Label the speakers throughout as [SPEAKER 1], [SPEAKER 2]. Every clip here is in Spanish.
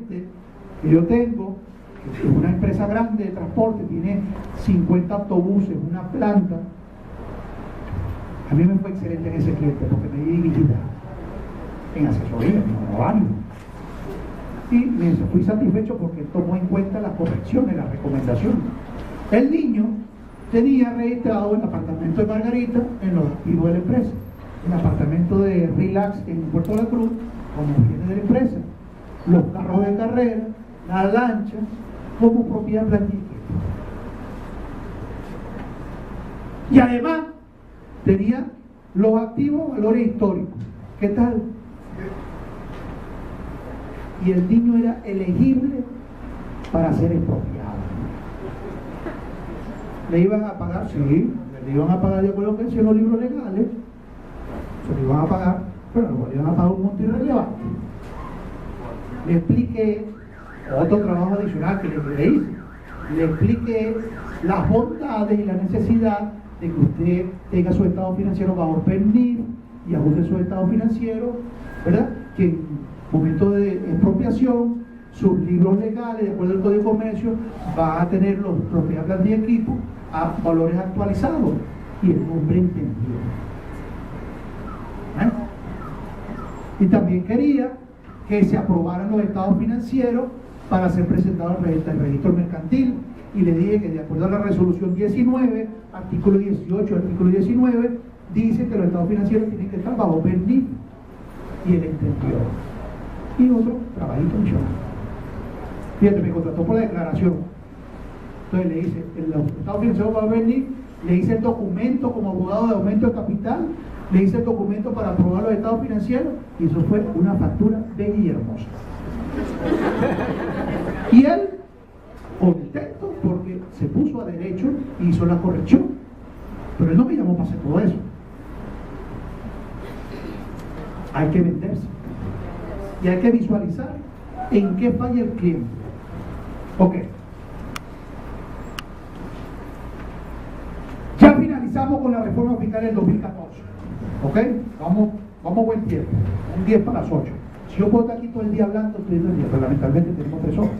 [SPEAKER 1] cliente que yo tengo, que es una empresa grande de transporte, tiene 50 autobuses, una planta. A mí me fue excelente en ese cliente porque me di dignidad en asesoría, en honorario. Y me fui satisfecho porque tomó en cuenta las correcciones, las recomendaciones. El niño tenía registrado el apartamento de Margarita en los activos de la empresa, el apartamento de Relax en Puerto de la Cruz como bienes de la empresa, los carros de carrera, la lancha como propiedad plantilla. Y además tenía los activos valores históricos. ¿Qué tal? Y el niño era elegible para ser expropiado. ¿Le iban a pagar? Sí, le iban a pagar de acuerdo que decían los libros legales, se le iban a pagar, pero no le iban a pagar un monto irrelevante. Le expliqué otro trabajo adicional que le hice. Le expliqué las bondades y la necesidad de que usted tenga su estado financiero bajo PERNIF y ajuste su estado financiero, ¿verdad? Que en momento de expropiación, sus libros legales, de acuerdo al Código de Comercio, va a tener los propiedad, plantilla y equipo a valores actualizados. Y el hombre entendió. Y también quería que se aprobaran los estados financieros para ser presentados al registro mercantil. Y le dije que de acuerdo a la resolución 19, artículo 18, artículo 19, dice que los estados financieros tienen que estar bajo PERNIF. Y él entendió. Y otro trabajito adicional. Fíjate, me contrató por la declaración. Entonces le hice el estado financiero bajo PERNIF, le hice el documento como abogado de aumento de capital, le hice el documento para aprobar los estados financieros, y eso fue una factura bella y hermosa. Y él, contento porque se puso a derecho y hizo la corrección. Pero él no me llamó para hacer todo eso. Hay que venderse. Y hay que visualizar en qué falla el cliente. Ok. Ya finalizamos con la reforma fiscal del 2014. Ok. Vamos buen tiempo. Un 10 para las 8. Si yo puedo estar aquí todo el día hablando, estoy todo el día, pero lamentablemente tenemos 3 horas.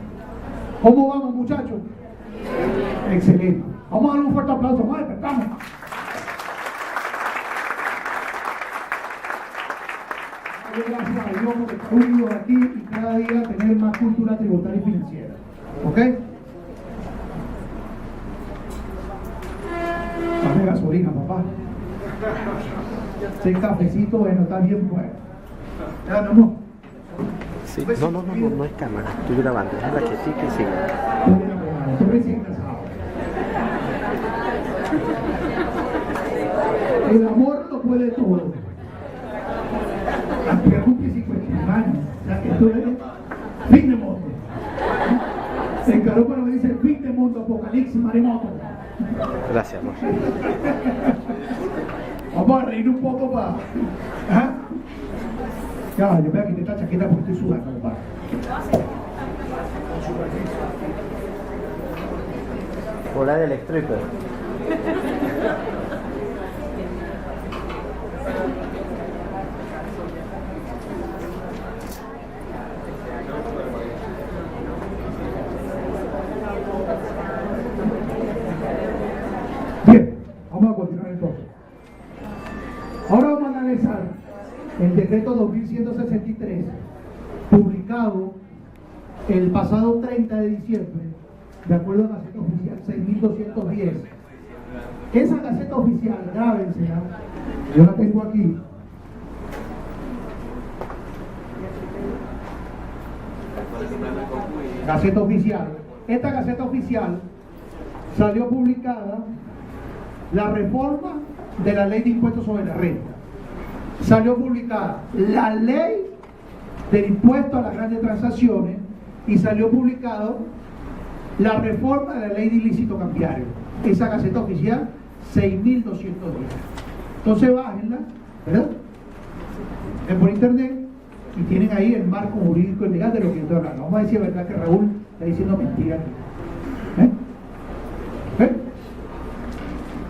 [SPEAKER 1] ¿Cómo vamos, muchachos? Excelente. Vamos a darle un fuerte aplauso. Vamos a despertarnos. Gracias a Dios porque estamos unidos aquí y cada día tener más cultura tributaria y financiera. ¿Ok? Dame gasolina, papá. Ese cafecito, bueno, está bien bueno. Ya, no.
[SPEAKER 2] Sí. No es cámara, estoy grabando, es la quietica y sigue.
[SPEAKER 1] Estoy recién casado. El amor lo puede todo. Aunque cumple 50 años, o sea, esto es fin de mundo. En Carúpano me dice fin de mundo, apocalipsis, maremoto.
[SPEAKER 2] Gracias, amor.
[SPEAKER 1] Vamos a reír un poco para... ¿Ah? Ya, yo voy a quitar esta chaqueta porque estoy sudando, compadre.
[SPEAKER 2] Hola del stripper.
[SPEAKER 1] Bien, vamos a continuar entonces. Ahora vamos a analizar el decreto 2163, publicado el pasado 30 de diciembre, de acuerdo a la Gaceta Oficial 6210. Esa Gaceta Oficial, grábense, yo la tengo aquí. Gaceta Oficial. Esta Gaceta Oficial salió publicada la reforma de la Ley de Impuestos sobre la Renta. Salió publicada la Ley del Impuesto a las Grandes Transacciones y salió publicado la reforma de la Ley de Ilícito Cambiario. Esa Gaceta Oficial 6210. Entonces bájenla, ¿verdad? Es por internet y tienen ahí el marco jurídico y legal de lo que yo estoy hablando. Vamos a decir, ¿verdad?, que Raúl está diciendo mentira aquí.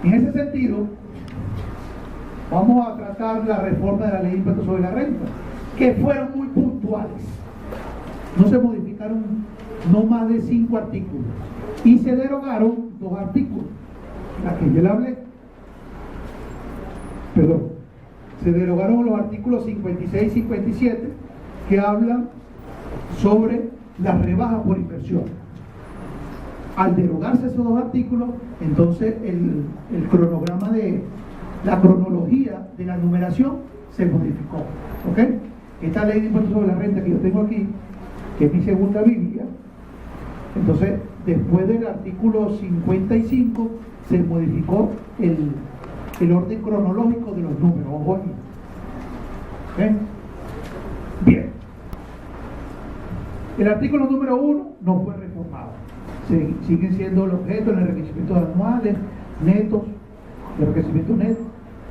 [SPEAKER 1] En ese sentido, vamos a tratar la reforma de la Ley de Impuestos sobre la Renta, que fueron muy puntuales. No se modificó modificaron no más de 5 artículos y se derogaron 2 artículos, la que yo le hablé. Perdón, se derogaron los artículos 56 y 57 que hablan sobre la rebaja por inversión. Al derogarse esos 2 artículos, entonces el cronograma de la cronología de la numeración se modificó. ¿Ok? Esta ley de impuestos sobre la renta que yo tengo aquí, que es mi segunda Biblia, entonces después del artículo 55 se modificó el orden cronológico de los números. Ojo aquí. ¿Ok? Bien. El artículo número 1 no fue reformado. Siguen siendo los objetos de enriquecimientos anuales, netos, de enriquecimiento neto,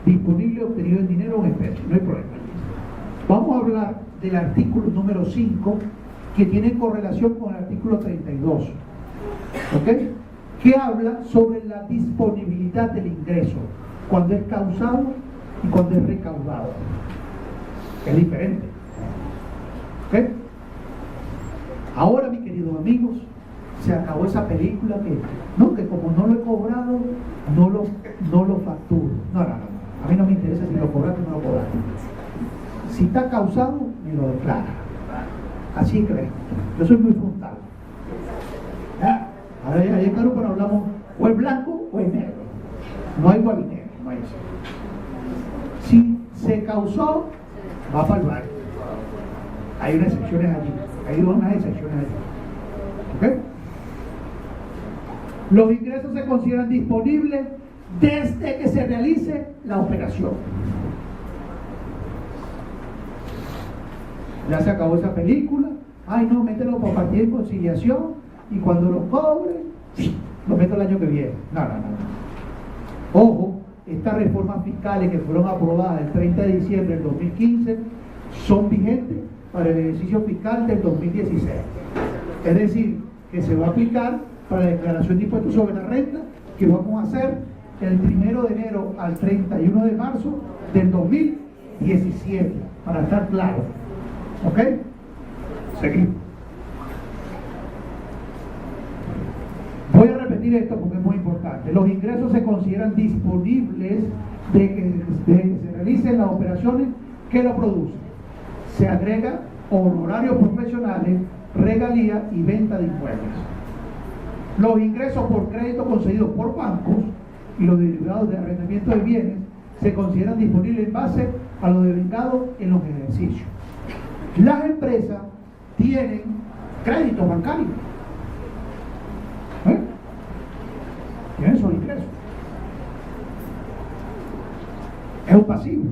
[SPEAKER 1] disponible, obtenido en dinero o en especie. No hay problema. Vamos a hablar del artículo número 5, que tiene correlación con el artículo 32. ¿Ok? Que habla sobre la disponibilidad del ingreso, cuando es causado y cuando es recaudado. Es diferente. ¿Ok? Ahora, mis queridos amigos, se acabó esa película que como no lo he cobrado, no lo facturo. No. A mí no me interesa si lo cobraste o no lo cobraste. Si está causado, me lo declara. Así creo. Yo soy muy frontal. ¿Ya? Ahora ya claro, pero hablamos o es blanco o es negro. No hay igual negro, no hay eso. Si se causó, va para el baile. Hay unas excepciones allí. Hay unas excepciones allí. ¿Ok? Los ingresos se consideran disponibles desde que se realice la operación. Ya se acabó esa película. Ay, no, mételo por partida de conciliación y cuando lo cobre, lo meto el año que viene. No. Ojo, estas reformas fiscales que fueron aprobadas el 30 de diciembre del 2015 son vigentes para el ejercicio fiscal del 2016. Es decir, que se va a aplicar para la declaración de impuestos sobre la renta que vamos a hacer el 1 de enero al 31 de marzo del 2017, para estar claro. ¿Ok? Seguimos. Voy a repetir esto porque es muy importante. Los ingresos se consideran disponibles de que se realicen las operaciones que lo producen. Se agrega honorarios profesionales, regalías y venta de inmuebles. Los ingresos por crédito concedidos por bancos y los derivados de arrendamiento de bienes se consideran disponibles en base a lo devengado en los ejercicios. Las empresas tienen crédito bancario. Tienen esos ingresos. Es un pasivo.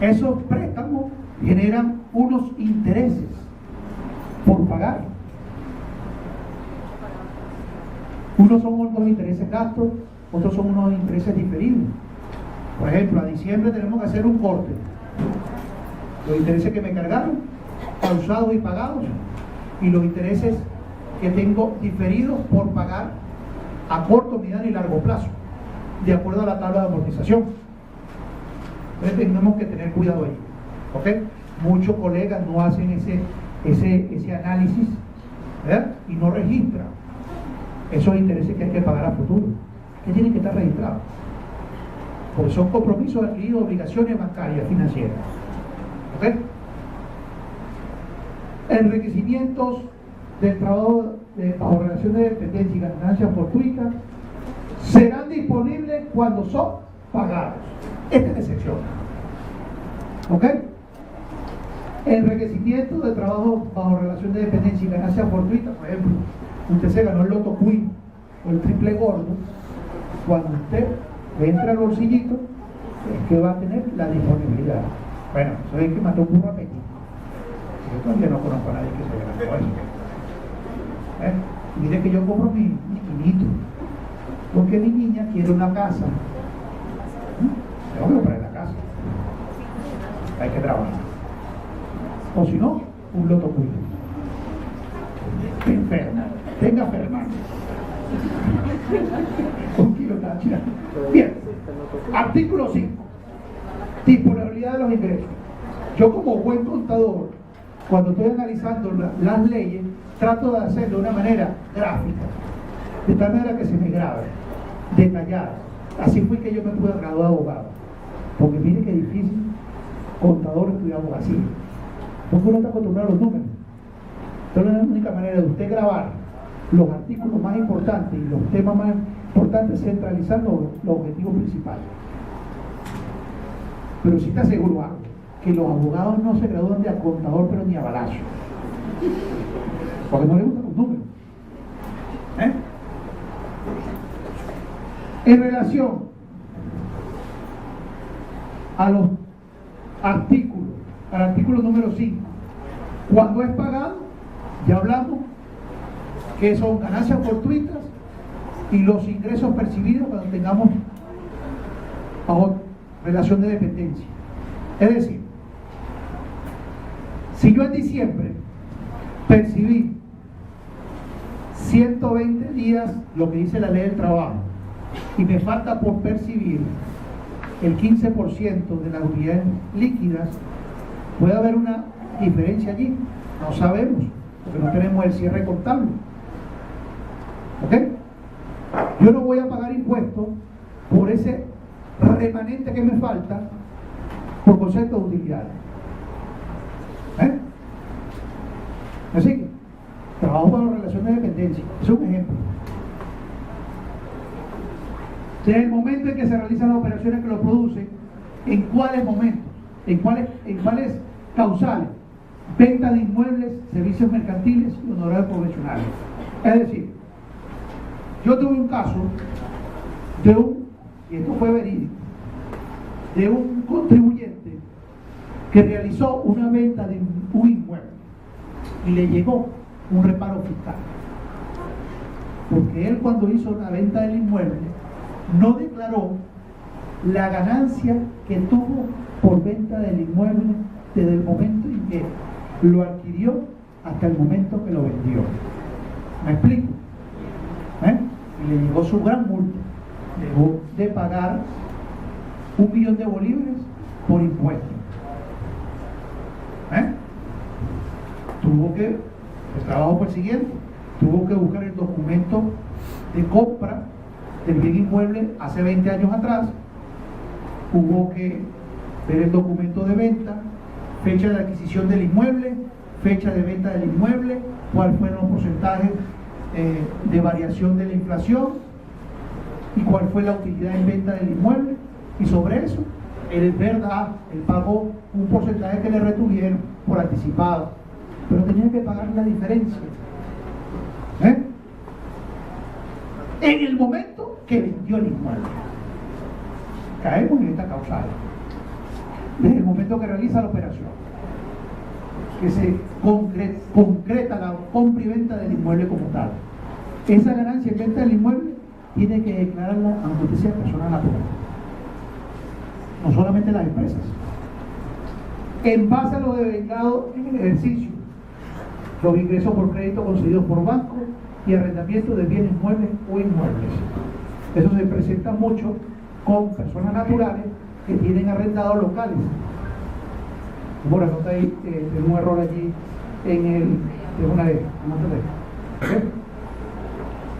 [SPEAKER 1] Esos préstamos generan unos intereses por pagar. Unos son unos intereses gastos, otros son unos intereses diferidos. Por ejemplo, a diciembre tenemos que hacer un corte. Los intereses que me cargaron, causados y pagados, y los intereses que tengo diferidos por pagar a corto, mediano y largo plazo, de acuerdo a la tabla de amortización. Entonces tenemos que tener cuidado ahí. ¿Ok? Muchos colegas no hacen ese análisis, ¿verdad? Y no registran esos intereses que hay que pagar a futuro, que tienen que estar registrados, porque son compromisos adquiridos, obligaciones bancarias, financieras. ¿Ok? Enriquecimientos del trabajo bajo relación de dependencia y ganancias fortuitas serán disponibles cuando son pagados. Esta es la excepción. ¿Ok? Enriquecimiento de trabajo bajo relación de dependencia y ganancias fortuitas, por ejemplo, usted se ganó el loto queen o el triple gordo, cuando usted entra al bolsillito, es que va a tener la disponibilidad. Bueno, eso es que mató un burro a Pekín. Yo todavía no conozco a nadie que se ganó eso. Mire que yo compro mi quinito, porque mi niña quiere una casa. Tengo que comprar la casa. Hay que trabajar. O si no, un loto cuido. Enferma. Tenga Fernando. Un kilo tacha. Bien. Artículo 5. Disponibilidad de los ingresos. Yo como buen contador cuando estoy analizando las leyes, trato de hacerlo de una manera gráfica, de tal manera que se me grabe, detallada. Así fue que yo me pude graduar de abogado. Porque mire qué difícil, contador estudiar abogacía. Porque uno está acostumbrado a los números. Entonces la única manera de usted grabar los artículos más importantes y los temas más importantes es centralizar los objetivos principales. Pero sí te aseguro algo, que los abogados no se gradúan de a contador, pero ni a balazo. Porque no les gustan los números. En relación a los artículos, al artículo número 5, cuando es pagado, ya hablamos que son ganancias fortuitas y los ingresos percibidos cuando tengamos bajo relación de dependencia. Es decir, si yo en diciembre percibí 120 días, lo que dice la ley del trabajo, y me falta por percibir el 15% de las unidades líquidas, puede haber una diferencia allí. No sabemos, porque no tenemos el cierre contable. ¿Ok? Yo no voy a pagar impuestos por ese remanente que me falta por concepto de utilidad. Así que trabajo para la relación de dependencia. Es un ejemplo. En el momento en que se realizan las operaciones que lo producen, ¿en cuáles momentos? ¿En cuáles causales? Venta de inmuebles, servicios mercantiles y honorarios profesionales. Es decir, yo tuve un caso y esto fue verídico, de un contribuyente que realizó una venta de un inmueble y le llegó un reparo fiscal. Porque él, cuando hizo la venta del inmueble, no declaró la ganancia que tuvo por venta del inmueble desde el momento en que lo adquirió hasta el momento que lo vendió. ¿Me explico? Y le llegó su gran multa. Dejó de pagar 1 millón de bolívares por impuestos. Tuvo que, el trabajo fue el siguiente, tuvo que buscar el documento de compra del bien inmueble hace 20 años atrás, hubo que ver el documento de venta, fecha de adquisición del inmueble, fecha de venta del inmueble, cuáles fueron los porcentajes de variación de la inflación y cuál fue la utilidad en venta del inmueble, y sobre eso, él pagó un porcentaje que le retuvieron por anticipado, pero tenía que pagar la diferencia. En el momento que vendió el inmueble. Caemos en esta causal. Desde el momento que realiza la operación, que se concreta la compra y venta del inmueble como tal. Esa ganancia en venta del inmueble tiene que declararla aunque usted sea persona natural, no solamente las empresas. En base a lo devengado en el ejercicio, los ingresos por crédito concedidos por banco y arrendamiento de bienes muebles o inmuebles. Eso se presenta mucho con personas naturales que tienen arrendados locales. Bueno, nota ahí, tengo un error allí en el de una de ¿okay?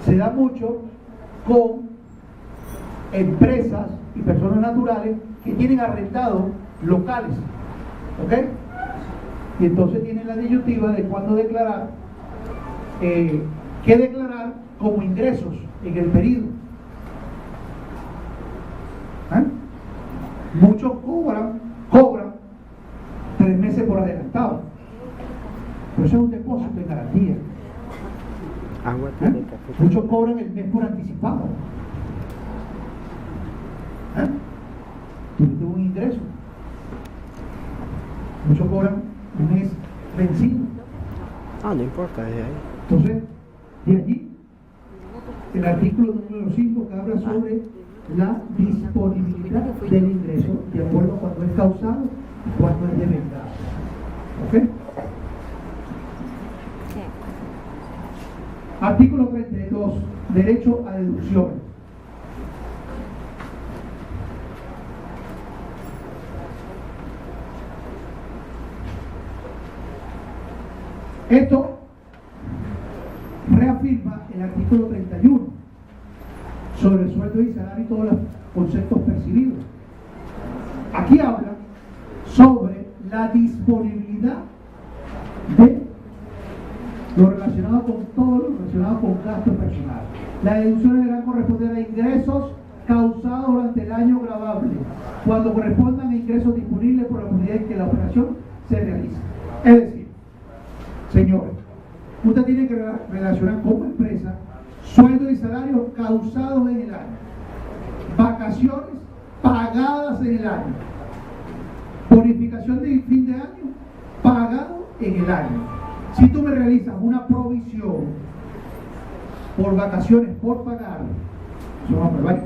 [SPEAKER 1] Se da mucho con empresas y personas naturales que tienen arrendados locales, ¿ok? Y entonces tienen la disyuntiva de cuándo declarar, qué declarar como ingresos en el periodo. Muchos cobran 3 meses por adelantado, pero eso es un depósito de garantía. Muchos cobran el mes por anticipado. Tuviste un ingreso. Muchos cobran un mes vencido.
[SPEAKER 2] No importa, desde ahí.
[SPEAKER 1] Entonces, de allí, el artículo número 5 que habla sobre la disponibilidad del ingreso de acuerdo a cuando es causado y cuando es devengado. ¿Ok? Artículo 32, derecho a deducciones. Esto reafirma el artículo 31 sobre el sueldo y salario y todos los conceptos percibidos. Aquí habla sobre la disponibilidad de lo relacionado con todo lo relacionado con gasto personal. Las deducciones deberán corresponder a ingresos causados durante el año gravable, cuando correspondan a ingresos disponibles por la comunidad en que la operación se realiza. Es decir, señores, usted tiene que relacionar como empresa sueldos y salarios causados en el año, vacaciones pagadas en el año, bonificación de fin de año pagado en el año. Si tú me realizas una provisión por vacaciones por pagar, eso no me vale.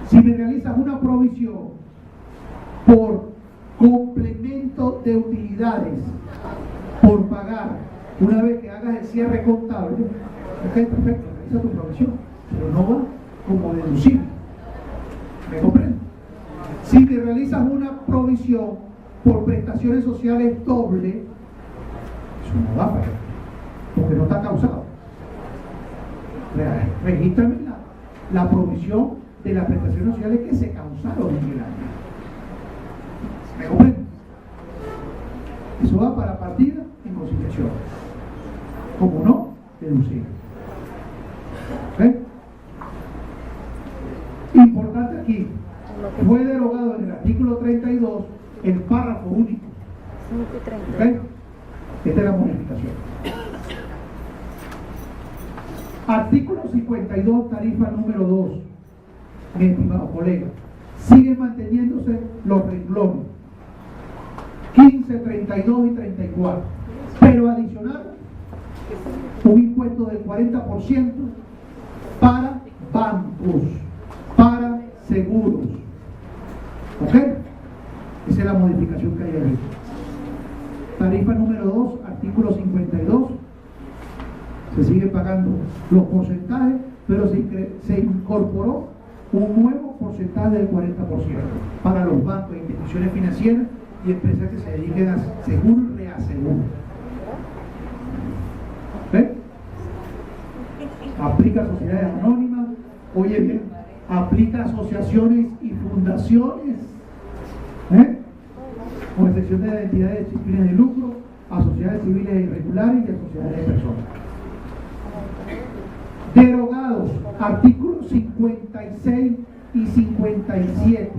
[SPEAKER 1] Si me realizas una provisión por complemento de utilidades por pagar, una vez que hagas el cierre contable, ok, perfecto, realiza tu provisión, pero no va como deducible. ¿Me comprende? Si me realizas una provisión por prestaciones sociales doble, eso no va para porque no está causado. Regístrame la provisión de las prestaciones sociales que se causaron en el año. ¿Me comprende? Eso va para partida en conciliación. Como no, deducible. ¿Ok? Importante aquí, fue derogado en el artículo 32 el párrafo único. ¿Ok? Esta es la modificación. Artículo 52, tarifa número 2. Mi estimado colega, siguen manteniéndose los renglones 15, 32 y 34, pero adicional un impuesto del 40% para bancos, para seguros. ¿Ok? Esa es la modificación que hay ahí. Tarifa número 2, artículo 52. Se sigue pagando los porcentajes, pero se incorporó un nuevo porcentaje del 40% para los bancos, instituciones financieras y empresas que se dediquen a seguro y reaseguro. ¿Ven? Aplica a sociedades anónimas, oye bien, aplica a asociaciones y fundaciones, con excepción de las entidades sin fines de lucro, a sociedades civiles irregulares y a sociedades de personas. Derogados artículos 56 y 57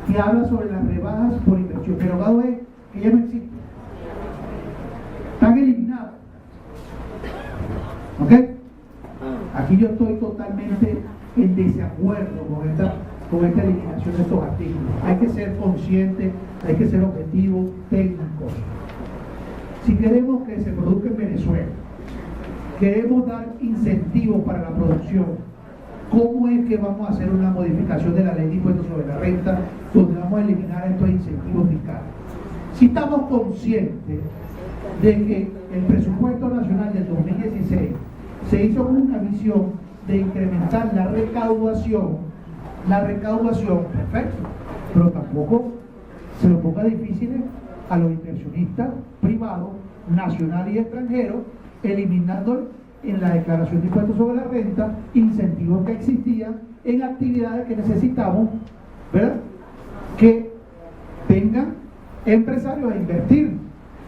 [SPEAKER 1] que habla sobre las rebajas por inversión. Derogado es que ya no existe, están eliminados. ¿Ok? Aquí yo estoy totalmente en desacuerdo con esta eliminación de estos artículos. Hay que ser conscientes, hay que ser objetivos, técnicos. Si queremos que se produzca en Venezuela, queremos dar incentivos para la producción, ¿cómo es que vamos a hacer una modificación de la ley de impuestos sobre la renta donde vamos a eliminar estos incentivos fiscales? Si estamos conscientes de que el presupuesto nacional del 2016 se hizo con una visión de incrementar la recaudación, perfecto, pero tampoco se lo ponga difícil a los inversionistas privados, nacionales y extranjeros, eliminando en la declaración de impuestos sobre la renta incentivos que existían en actividades que necesitamos, ¿verdad? Que tengan empresarios a invertir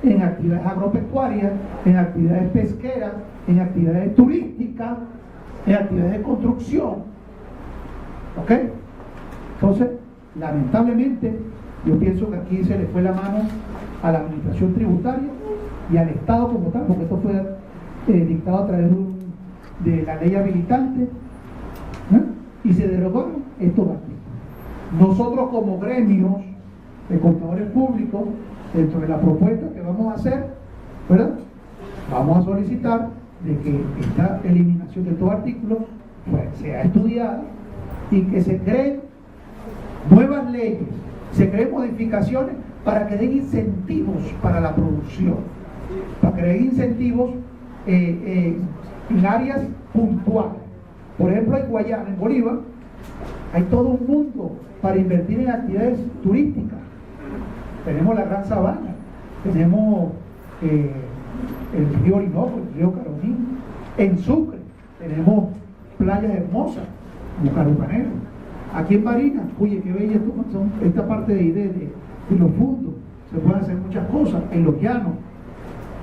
[SPEAKER 1] en actividades agropecuarias, en actividades pesqueras, en actividades turísticas, en actividades de construcción. ¿Ok? Entonces, lamentablemente, yo pienso que aquí se le fue la mano a la administración tributaria y al Estado como tal, porque esto fue dictado a través de la ley habilitante, y se derogaron estos artículos. Nosotros como gremios de contadores públicos, dentro de la propuesta que vamos a hacer, ¿verdad?, vamos a solicitar de que esta eliminación de estos artículos pues, sea estudiada y que se creen nuevas leyes, se creen modificaciones para que den incentivos para la producción, para que den incentivos en áreas puntuales. Por ejemplo, en Guayana, en Bolívar, hay todo un mundo para invertir en actividades turísticas. Tenemos la Gran Sabana, tenemos el río Orinoco, el río Caroní. En Sucre tenemos playas hermosas, Bucarupanero. Aquí en Barinas, oye, qué bella son esta parte de los fundos. Se pueden hacer muchas cosas. En los llanos,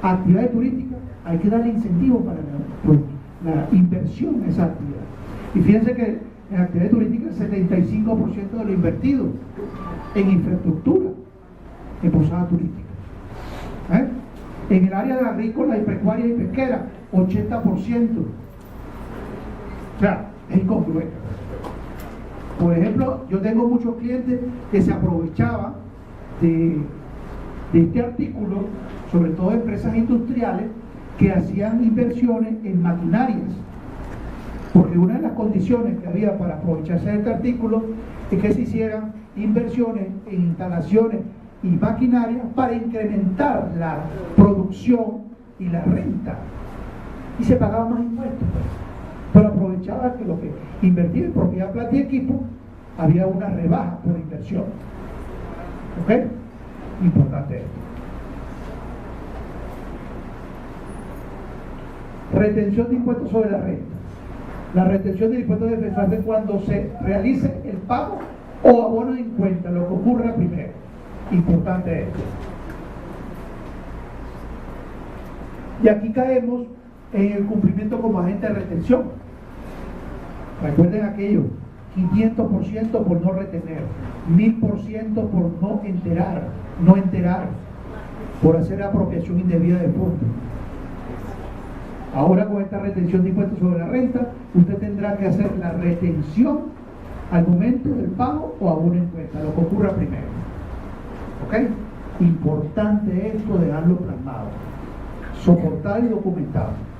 [SPEAKER 1] actividades turísticas, hay que darle incentivos para la inversión en esa actividad. Y fíjense que en actividades turísticas el 75% de lo invertido en infraestructura, en posadas turísticas. En el área de agrícola y pecuaria y pesquera, 80%. O sea, es incongruente. Por ejemplo, yo tengo muchos clientes que se aprovechaban de este artículo, sobre todo empresas industriales, que hacían inversiones en maquinarias. Porque una de las condiciones que había para aprovecharse de este artículo es que se hicieran inversiones en instalaciones y maquinarias para incrementar la producción y la renta. Y se pagaba más impuestos. Pero aprovechaba que lo que invertía en propiedad, plata y equipo, había una rebaja por inversión. ¿Ok? Importante esto. Retención de impuestos sobre la renta. La retención de impuestos debe efectuarse cuando se realice el pago o abono en cuenta, lo que ocurra primero. Importante esto. Y aquí caemos en el cumplimiento como agente de retención. Recuerden aquello, 500% por no retener, 1000% por no enterar, por hacer apropiación indebida de fondos. Ahora con esta retención de impuestos sobre la renta, usted tendrá que hacer la retención al momento del pago o abono en cuenta, lo que ocurra primero. ¿Ok? Importante esto, dejarlo plasmado, soportado y documentado.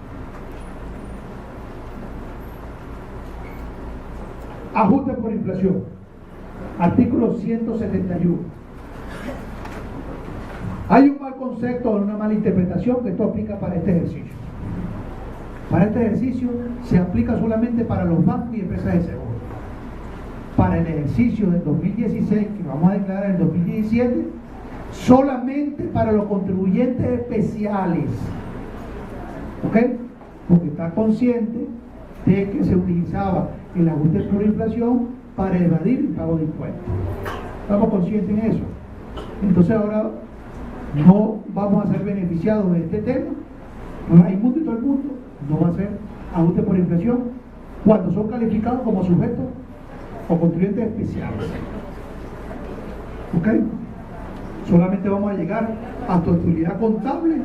[SPEAKER 1] Ajuste por inflación. Artículo 171. Hay un mal concepto o una mala interpretación que esto aplica para este ejercicio. Para este ejercicio se aplica solamente para los bancos y empresas de seguro. Para el ejercicio del 2016, que vamos a declarar en el 2017, solamente para los contribuyentes especiales. ¿Ok? Porque está consciente de que se utilizaba el ajuste por inflación para evadir el pago de impuestos. Estamos conscientes en eso. Entonces ahora no vamos a ser beneficiados de este tema. Raimundo y todo el mundo no va a ser ajuste por inflación cuando son calificados como sujetos o contribuyentes especiales. ¿Ok? Solamente vamos a llegar a tu utilidad contable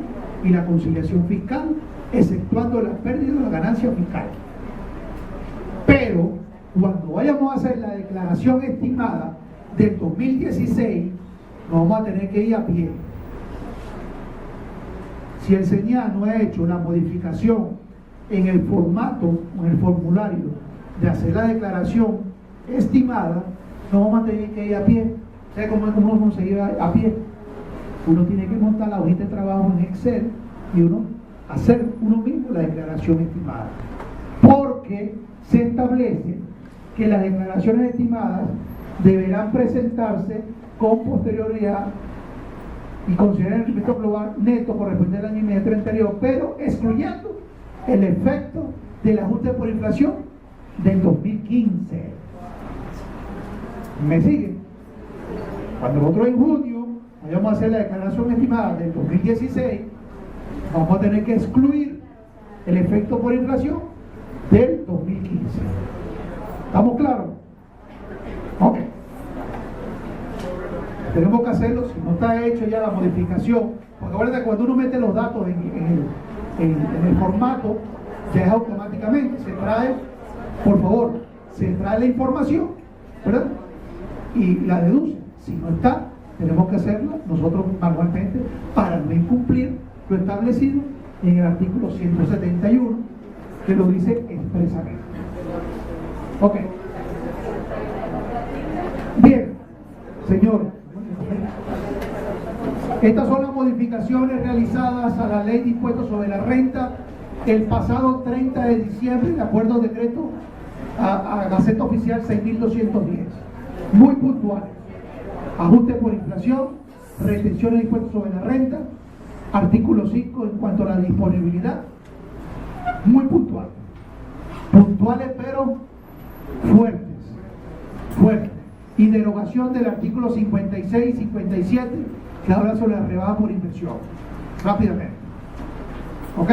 [SPEAKER 1] y la conciliación fiscal, exceptuando las pérdidas o la ganancia fiscal. Pero cuando vayamos a hacer la declaración estimada del 2016, nos vamos a tener que ir a pie. Si el SENIA no ha hecho la modificación en el formato, en el formulario de hacer la declaración estimada, nos vamos a tener que ir a pie. ¿Sabe cómo uno conseguir a pie? Uno tiene que montar la hojita de trabajo en Excel y uno hacer uno mismo la declaración estimada. Porque se establece que las declaraciones estimadas deberán presentarse con posterioridad y considerar el rendimiento global neto correspondiente al año inmediato anterior, pero excluyendo el efecto del ajuste por inflación del 2015. ¿Me siguen? Cuando nosotros en junio vayamos a hacer la declaración estimada del 2016, vamos a tener que excluir el efecto por inflación del 2015. ¿Estamos claros? Ok. Tenemos que hacerlo, si no está hecho ya la modificación, porque acuérdense, cuando uno mete los datos en el formato, ya es automáticamente, se trae, por favor, se trae la información, ¿verdad? Y la deduce. Si no está, tenemos que hacerlo nosotros manualmente para no incumplir lo establecido en el artículo 171, que lo dice expresamente. Ok. Bien, señores. Estas son las modificaciones realizadas a la Ley de Impuestos sobre la Renta el pasado 30 de diciembre, de acuerdo al decreto a Gaceta Oficial 6210. Muy puntuales. Ajuste por inflación, retenciones de impuestos sobre la renta, Artículo 5 en cuanto a la disponibilidad, muy puntual. Puntuales pero fuertes. Y derogación del artículo 56 y 57 que habla sobre la rebaja por inversión. Rápidamente. ¿Ok?